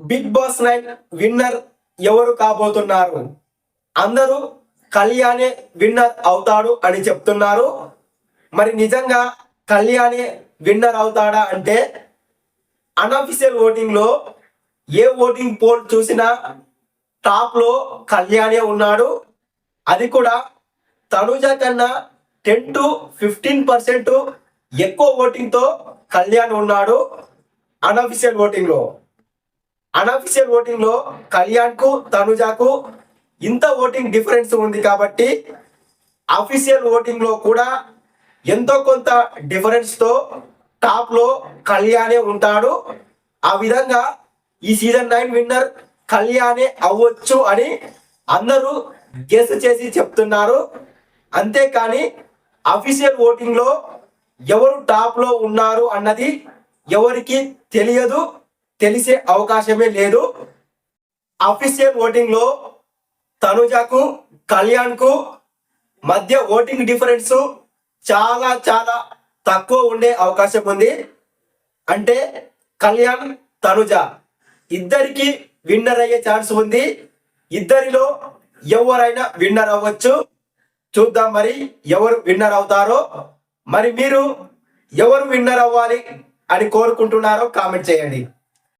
Big boss 9 winner ఎవరు కాబోతున్నారు? అందరూ కళ్యాణే విన్నర్ అవుతాడు అని చెప్తున్నారు. మరి నిజంగా కళ్యాణే విన్నర్ అవుతాడా అంటే అన్అఫీషియల్ ఓటింగ్ లో ఏ ఓటింగ్ పోల్ చూసినా టాప్ లో కళ్యాణే ఉన్నాడు. అది కూడా తనుజ కన్నా 10 to 15% ఎక్కువ ఓటింగ్ తో కళ్యాణ్ ఉన్నాడు. అన్అఫీషియల్ ఓటింగ్ లో కళ్యాణ్ కు తనుజకు ఇంత ఓటింగ్ డిఫరెన్స్ ఉంది కాబట్టి అఫీషియల్ ఓటింగ్ లో కూడా ఎంతో కొంత డిఫరెన్స్ తో టాప్ లో కళ్యాణే ఉంటాడు. ఆ విధంగా ఈ సీజన్ 9 విన్నర్ కళ్యాణే అవ్వచ్చు అని అందరూ గెస్ చేసి చెప్తున్నారు. అంతేకాని అఫీషియల్ ఓటింగ్ లో ఎవరు టాప్ లో ఉన్నారు అన్నది ఎవరికి తెలియదు, తెలిసే అవకాశమే లేదు. అఫీషియల్ ఓటింగ్ లో తనుజకు కళ్యాణ్ కు మధ్య ఓటింగ్ డిఫరెన్స్ చాలా చాలా తక్కువ ఉండే అవకాశం ఉంది. అంటే కళ్యాణ్ తనుజ ఇద్దరికి విన్నర్ అయ్యే ఛాన్స్ ఉంది. ఇద్దరిలో ఎవరైనా విన్నర్ అవ్వచ్చు. చూద్దాం మరి ఎవరు విన్నర్ అవుతారో. మరి మీరు ఎవరు విన్నర్ అవ్వాలి అని కోరుకుంటున్నారో కామెంట్ చేయండి.